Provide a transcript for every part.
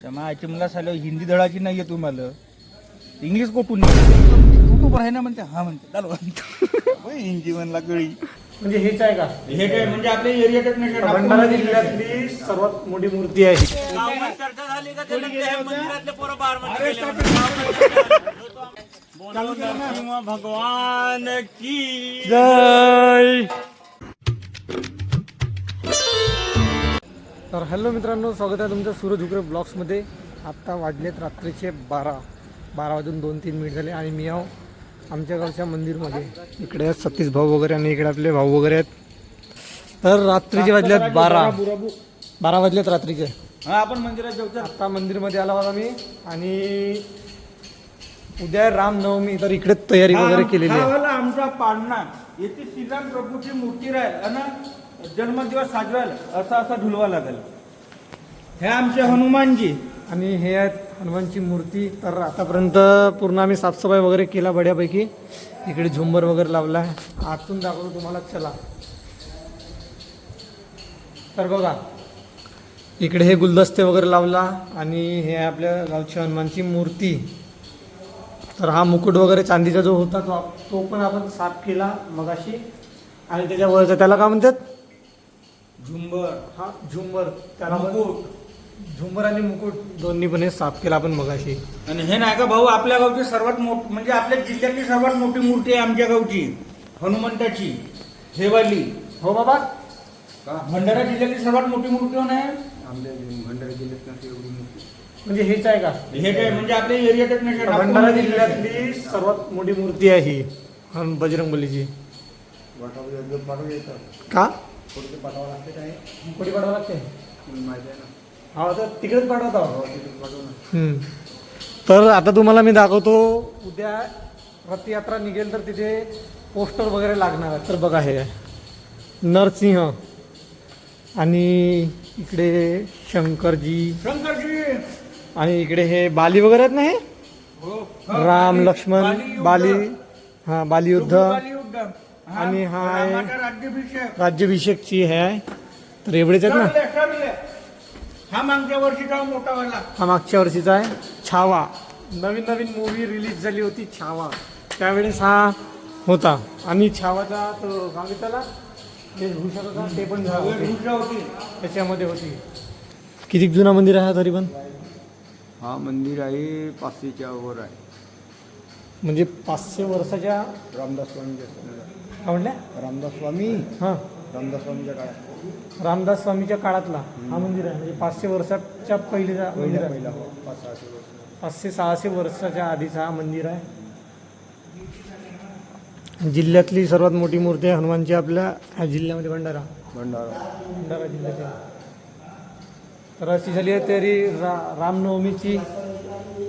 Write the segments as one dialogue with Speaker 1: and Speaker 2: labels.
Speaker 1: आयची मला सालं हिंदी धडाची नाहीये तुम्हाला इंग्लिश कुठून युट्यूबर आहे ना म्हणते हा म्हणते चालू हिंदी म्हणला गळी
Speaker 2: म्हणजे हेच आहे का?
Speaker 1: हे काय म्हणजे आपल्या एरियातच नाही
Speaker 2: भंडारा जिल्ह्यातली सर्वात मोठी मूर्ती आहे ही.
Speaker 1: भगवान की
Speaker 2: जय. तर हॅलो मित्रांनो, स्वागत आहे तुमचं सूरज हुकरे ब्लॉग्समध्ये. आत्ता वाजलेत रात्रीचे 12 वाजून 2-3 मिनिट झाले आणि मी आहो आमच्या गावच्या मंदिरमध्ये. इकडे सतीश भाऊ वगैरे आणि इकडे आपले भाऊ वगैरे आहेत. तर रात्रीचे वाजलेत 12 वाजलेत रात्रीचे.
Speaker 1: हा आपण मंदिरात जाऊ.
Speaker 2: आत्ता मंदिरमध्ये आला होता मी आणि उद्या रामनवमी, तर इकडे तयारी वगैरे केलेली आहे.
Speaker 1: आमचा पाळणा येथे श्रीराम प्रभूची मूर्ती राहील आणि जन्मदिवस साजवाल असा ढुलवा लागेल. हे आमचे हनुमानजी
Speaker 2: आणि हे आहेत हनुमानची मूर्ती. तर आतापर्यंत पूर्ण आम्ही साफसफाई वगैरे केला बढ्यापैकी. इकडे झुंबर वगैरे लावला आहे. आतून दाखवतो तुम्हाला, चला. तर बघा, इकडे हे गुलदस्ते वगैरे लावला आणि हे आपल्या गावची हनुमानची मूर्ती. तर हा मुकुट वगैरे चांदीचा जो होता तो पण आपण साफ केला मगाशी. आणि त्याच्यावरचा त्याला काय म्हणतात?
Speaker 1: झुंबर.
Speaker 2: हा झुंबर, त्याला झुंबर आणि मुकुट दोन्ही पण हे साफ केला आपण मगाशी.
Speaker 1: आणि हे नाही का भाऊ, आपल्या गावची सर्वात मोठी म्हणजे आपल्या जिल्ह्यातली सर्वात मोठी मूर्ती आहे आमच्या गावची हनुमंताची हेवाली.
Speaker 2: हो बाबा,
Speaker 1: भंडारा जिल्ह्यातली सर्वात मोठी मूर्ती होणार आहे.
Speaker 3: भंडारा जिल्ह्यात
Speaker 2: म्हणजे हेच आहे का?
Speaker 1: हे काय म्हणजे आपल्या एरियातच नाही.
Speaker 2: भंडारा जिल्ह्यातली सर्वात मोठी मूर्ती आहे ही बजरंगबलीची. का कुठे पाठवावं लागते? हा, तर तिकडेच पाठवतो. तर आता तुम्हाला मी दाखवतो. उद्या रथयात्रा निघेल तर तिथे पोस्टर वगैरे लागणार आहे. तर बघा, हे नरसिंह आणि इकडे शंकरजी आणि इकडे हे बाली वगैरे आहेत ना, हे राम लक्ष्मण बाली. हा, बालीयुद्ध. आणि हा आहे राज्याभिषेकची हे आहे. तर एवढेच आहेत ना.
Speaker 1: हा मागच्या वर्षीचा मोठा वाला.
Speaker 2: हा मागच्या वर्षीचा आहे. छावा, नवीन मूवी रिलीज झाली होती छावा, त्यावेळेस हा होता. आणि छावाचा तो त्याला वेशभूषा होता, ते पण
Speaker 1: होती
Speaker 2: त्याच्यामध्ये होती. किती जुना मंदिर आहे तरी पण?
Speaker 3: हा मंदिर आहे 500च्या वर आहे.
Speaker 2: म्हणजे 500 वर्षाच्या.
Speaker 3: रामदास स्वामीच्या
Speaker 2: काय म्हटल्या?
Speaker 3: रामदास स्वामी
Speaker 2: हां,
Speaker 3: रामदास स्वामीच्या काळात.
Speaker 2: रामदास स्वामीच्या काळातला हा मंदिर आहे. म्हणजे 500 वर्षाच्या पहिलेचा मंदिर आहे. 500-600 वर्षाच्या आधीचा हा मंदिर आहे. जिल्ह्यातली सर्वात मोठी मूर्ती आहे हनुमानची आपल्या ह्या जिल्ह्यामध्ये, भंडारा जिल्ह्याची. तर अशी झाली आहे तरी रामनवमीची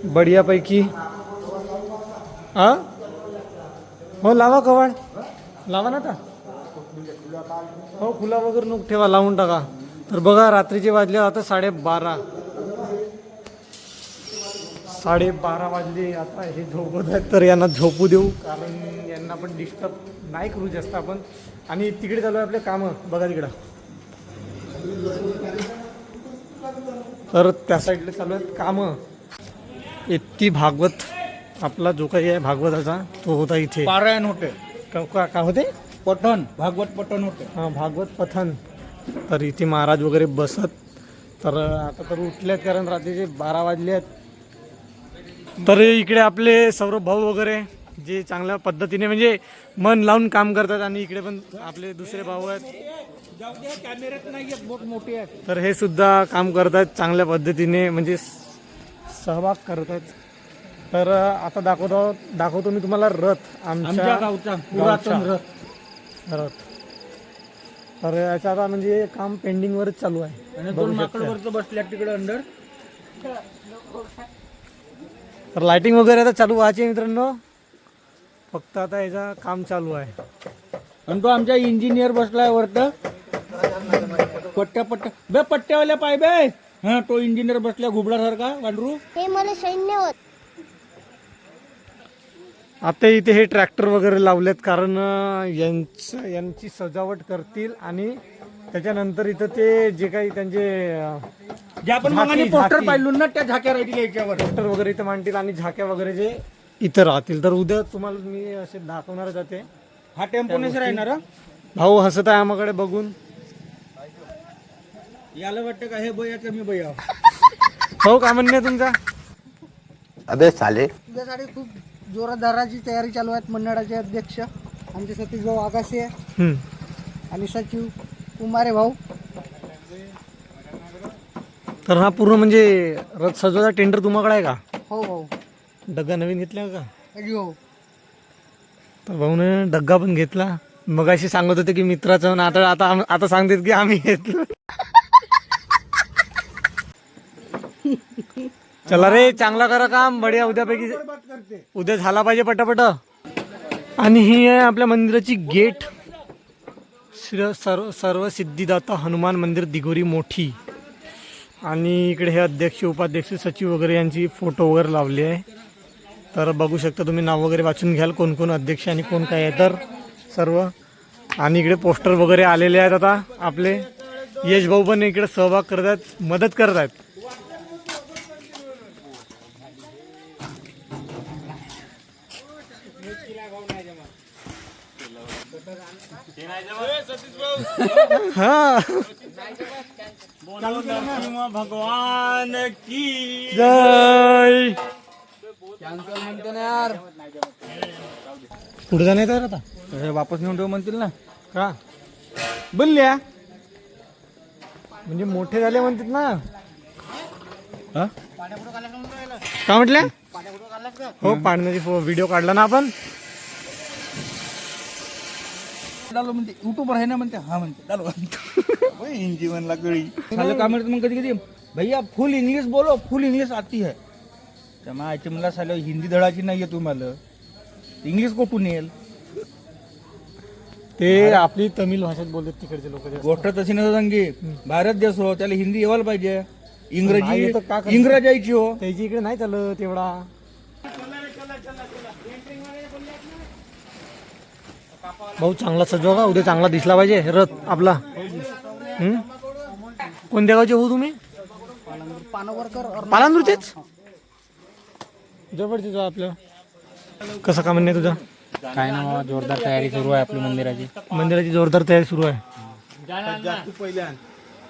Speaker 2: बढियापैकी. हा, हो, लावा कवाड, लावा ना आता. हो, फुला वगैरे नको ठेवा, लावून टाका. तर बघा, रात्रीचे वाजले आता 12:30. 12:30 वाजले. आता हे झोपत आहेत तर यांना झोपू देऊ, कारण यांना पण डिस्टर्ब नाही करू जास्त आपण. आणि तिकडे चालू आहे आपले कामं. बघा तिकडं, तर त्या साईडला चालू आहेत कामं. इतकी भागवत आपला जो काही आहे भागवताचा तो होता इथे.
Speaker 1: पारायण होते.
Speaker 2: का होते?
Speaker 1: पठण, भागवत पठण होते.
Speaker 2: हां, भागवत पठण. तर इथे महाराज वगैरे बसत. तर आता तर उठल्यात, कारण रात्रीचे 12 वाजले आहेत. तर इकडे आपले सौरभ भाऊ वगैरे जे चांगल्या पद्धतीने म्हणजे मन लावून काम करतात. आणि इकडे पण आपले दुसरे भाऊ आहेत.
Speaker 1: कॅमेऱ्यात नाही आहेत, बहुत मोठे आहेत.
Speaker 2: तर हे सुद्धा काम करतात चांगल्या पद्धतीने, म्हणजे सहभाग करतात. तर आता दाखवतो मी तुम्हाला रथ,
Speaker 1: आमच्या गावचा पुरातन
Speaker 2: रथ. तर याचं आता म्हणजे काम पेंडिंगवरच चालू आहे.
Speaker 1: आणि दोन माकडवरचं बसल्या तिकडे अंडर.
Speaker 2: तर लाइटिंग वगैरे आता चालू व्हायची मित्रांनो. फक्त आता याचं काम चालू आहे.
Speaker 1: आणि तो आमचा इंजिनियर बसलाय वरत पट्ट्यावाल्या पाय बे. हा, तो इंजिनियर बसला घुबडासारखा वांडरू.
Speaker 4: हे मला सैन्य होत.
Speaker 2: आता इथे हे ट्रॅक्टर वगैरे लावलेत, कारण यांची सजावट करतील. आणि त्याच्यानंतर इथं ते जे काही त्यांचे
Speaker 1: जे आपण
Speaker 2: झाकी,
Speaker 1: मगाने पोस्टर
Speaker 2: झाकी.
Speaker 1: पाहिलं ना त्या झाक्या राहतील याच्यावर.
Speaker 2: पोस्टर वगैरे इथं मांडतील आणि झाक्या वगैरे जे इथं राहतील. तर उद्या तुम्हाला मी असे दाखवणार जाते.
Speaker 1: हा टेम्पो नेसर राहणार हं?
Speaker 2: भाऊ हसत आहे आम्हाकडे बघून.
Speaker 1: याला वाटतं का हे बया कमी बया.
Speaker 2: भाऊ काय म्हणणे तुमचा?
Speaker 4: उद्यासाठी खूप जोरदाराची तयारी चालू आहेत. मंडळाचे अध्यक्ष आमचे सतीश भाऊ आकाशे
Speaker 2: हम्म.
Speaker 4: आणि सचिव कुमारे भाऊ.
Speaker 2: तर हा पूर्ण म्हणजे रथ सजवायचा टेंडर तुम्हाकडे आहे का?
Speaker 4: हो भाऊ.
Speaker 2: डग्गा नवीन घेतला का?
Speaker 4: अजी भाऊ.
Speaker 2: तर भाऊने डग्गा पण घेतला. मगाशी सांगत होते की मित्राचं आणि आता आता आता सांगतात की आम्ही घेतलं. चला रे चांगला करा काम बढिया. उद्यापैकी उद्या झाला पाहिजे पटापट. आणि ही आहे आपल्या मंदिराची गेट. सर्व सिद्धिदाता हनुमान मंदिर दिगोरी मोठी. आणि इकडे हे अध्यक्ष उपाध्यक्ष सचिव वगैरे यांची फोटो वगैरे लावली आहे. तर बघू शकता तुम्ही नाव वगैरे वाचून घ्याल कोण कोण अध्यक्ष आणि कोण काय आहे तर सर्व. आणि इकडे पोस्टर वगैरे आलेले आहेत. आता आपले यश भाऊ पण इकडे सहभाग करत आहेत, मदत करत आहेत. हा
Speaker 1: भगवान की
Speaker 2: जय. पुढे जाणार तर आता
Speaker 1: हे वापस नेऊन ठेव म्हणतील ना.
Speaker 2: का
Speaker 1: बोलल्या
Speaker 2: म्हणजे मोठे झाले म्हणतात ना.
Speaker 1: हा?
Speaker 2: काय म्हटल्या? हो पाडण्याची व्हिडिओ काढला ना आपण.
Speaker 1: डालो म्हणते युट्यूबर आहे ना म्हणते. हा म्हणते डालो हिंदी म्हणला गळी झालं का म्हणते. मग कधी कधी भैया फुल इंग्लिश बोलो, फुल इंग्लिश आती है. त्या मायचे मला सालं हिंदी धडाची नाही आहे तुम्हाला. इंग्लिश कुठून येईल.
Speaker 2: ते आपली तमिळ भाषेत बोलतात तिकडचे लोक.
Speaker 1: गोष्ट तशी नसं सांगे. भारत देश हो त्याला हिंदी येवायला पाहिजे.
Speaker 2: नाही
Speaker 1: इंग्रजी
Speaker 2: येतं का करणार?
Speaker 1: इंग्रजायची हो.
Speaker 2: त्याची इकडे नाही चालत तेवढा. भाऊ चांगला सजवा का उद्या चांगला दिसला पाहिजे रथ आपला. कोणत्या गावचे हो तुम्ही?
Speaker 4: पानवरकर
Speaker 2: पालांदूरचेच. जवळचे जो आपलं. कसं का म्हणणे तुझा?
Speaker 5: काय ना जोरदार तयारी सुरू आहे आपली मंदिराची.
Speaker 2: मंदिराची जोरदार तयारी सुरू आहे.
Speaker 1: पहिल्या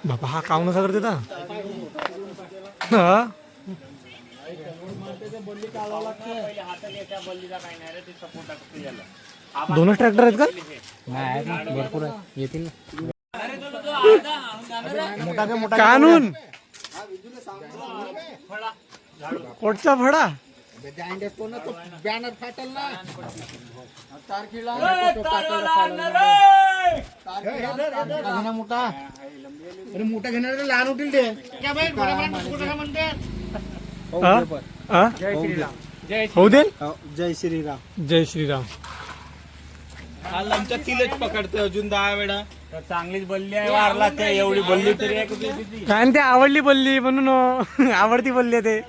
Speaker 2: बाबा हा काव नसा करते का? हा दोनच ट्रॅक्टर आहेत का?
Speaker 5: नाही भरपूर आहे येतील.
Speaker 2: कानून कोटचा फडा.
Speaker 4: बॅनर फाटल ना. तारखेला मोठा. अरे मोठा घेणार लहान होतील ते.
Speaker 2: होऊ दे.
Speaker 4: जय श्रीराम.
Speaker 2: जय श्रीराम.
Speaker 1: काल आमच्या तिलेच पकडते अजून 10 वेळा.
Speaker 5: चांगलीच बल्ली आहे वारला ते. एवढी बल्ली तरी आहे कुठे.
Speaker 2: काय आणि ते आवडली बोलली म्हणून आवडती बोलली ते.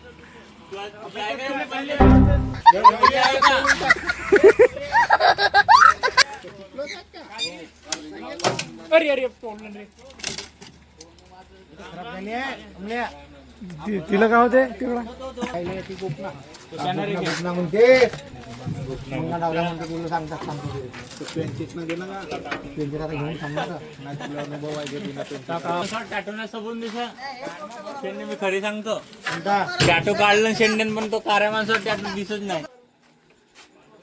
Speaker 2: तिला काय होते तिला
Speaker 5: शेंडे मी खरी सांगतो. टॅटू काढलं शेंडेन पण तो कार्या माणसावर टॅटू दिसत नाही.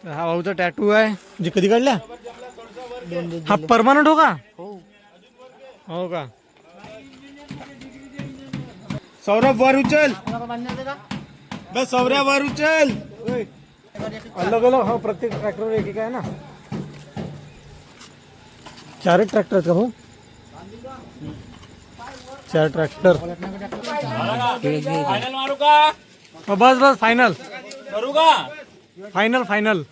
Speaker 2: हा भाऊचा टॅटू आहे. म्हणजे कधी काढल्या? हा परमानंट हो का? हो का?
Speaker 1: सौरभ वर उचल. बस सौर्या वर उचल.
Speaker 2: अलग अलग हो प्रत्येक ट्रॅक्टर एक एक आहे ना. 4 ट्रॅक्टर आहेत का भाऊ? 4 ट्रॅक्टर.
Speaker 5: फायनल मारू का?
Speaker 2: बस बस फायनल
Speaker 5: करू का?
Speaker 2: Final final.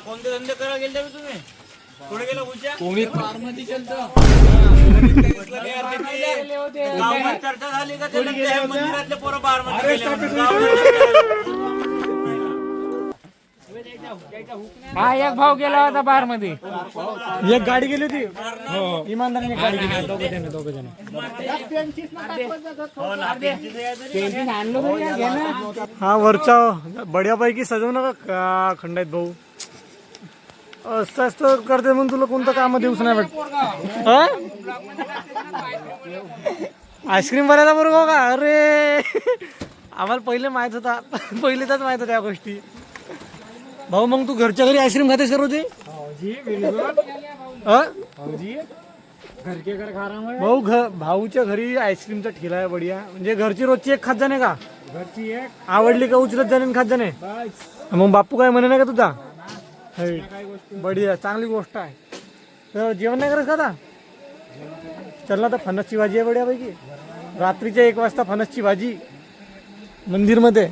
Speaker 5: कोणते धंदे करायला गेले तुम्ही? कुठे गेला उच्या? गावात चर्चा झाली का त्याला मंदिरातले पोरं बारमध्ये गेले म्हणून. हा एक भाव गेला होता बार मध्ये.
Speaker 2: एक गाडी गेली होती इमानदारीने गाडी गेली दोघं जण हा वरचा बढ्यापैकी सजवू नका का खंडायत भाऊ असं करते म्हणून तुला कोणतं काम दिवस नाही वाटत. आईस्क्रीम भरायला बरोबर का अरे आम्हाला पहिले माहित होता पहिलेच माहित होत्या या गोष्टी. भाऊ मग तू घरच्या घरी आईस्क्रीम खातेस का रोजी? भाऊ भाऊच्या घरी आईस्क्रीमचा ठेला आहे बढिया. म्हणजे घरची रोजची एक खात जाणे का? घरची एक आवडली का उचलत जाणे खात जाणे. मग बापू काय म्हणे नाही का तुझा? बढिया चांगली गोष्ट आहे. तर जेवण नाही करत का आता? चल ना तर फणसची भाजी आहे बढियापैकी. रात्रीच्या 1 वाजता फणसची भाजी मंदिरमध्ये.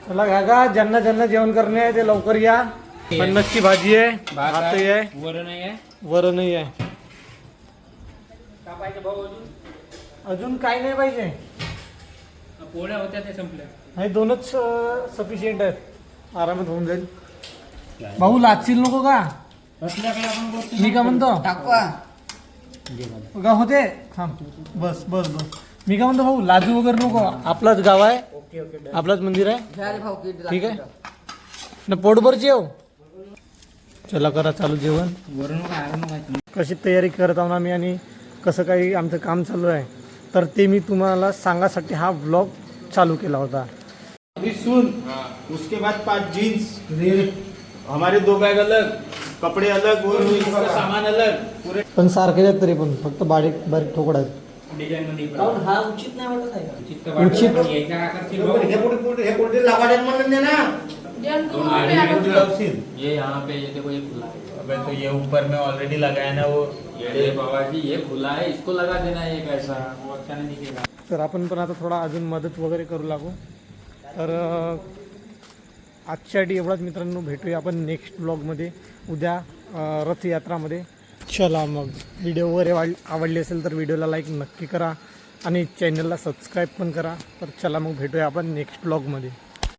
Speaker 2: चला घ्या का ज्यांना ज्यांना जेवण करणे आहे ते लवकर या. फणसची भाजी आहे, भात आहे, वरणही आहे. अजून काही नाही पाहिजे.
Speaker 5: पोळ्या होत्या ते संपल्या.
Speaker 2: हे दोनच सफिशियंट आहेत. आरामात होऊन जाईल. भाऊ लाचशील नको का? मी का म्हणतो का होते थांब बस बस बस. मी काय म्हणतो भाऊ लाजू वगैरे नको. आपलाच गाव आहे, आपलाच मंदिर आहे. ठीक आहे ना पोटभर जेव. चला करा चालू जेवण. कशी तयारी करत आहो ना आम्ही आणि कसं काही आमचं काम चालू आहे तर ते मी तुम्हाला सांगासाठी हा व्लॉग चालू केला होता.
Speaker 6: अभी सुन उसके बाद 5 जीन्स हमारे 2 बैग अलग कपडे अलग और इसका सामान अलग पूरे.
Speaker 2: पण सारखे आहेत तरी पण फक्त बारीक बारीक ठोकड आहेत.
Speaker 4: हा उचित नाही वाटत आहे का?
Speaker 2: उचित
Speaker 6: हे कुठे लावाड्यात म्हणून ना
Speaker 5: ये यहाँ पे ये देखो ये खुला है.
Speaker 6: अबे तो ये ऊपर में ऑलरेडी लगाया ना वो
Speaker 5: अरे बाबा जी ये खुला है इसको लगा देना एक ऐसा वो अच्छा नहीं दिखेगा.
Speaker 2: तर आपण पण आता थोडा अजून मदत वगैरे करू लागू. तर आजच्यासाठी एवढाच मित्रांनो. भेटूया आपण नेक्स्ट ब्लॉगमध्ये उद्या रथयात्रामध्ये. चला मग व्हिडिओ वगैरे आवडली असेल तर व्हिडिओला लाईक नक्की करा आणि चॅनलला सबस्क्राईब पण करा. तर चला मग भेटूया आपण नेक्स्ट ब्लॉगमध्ये.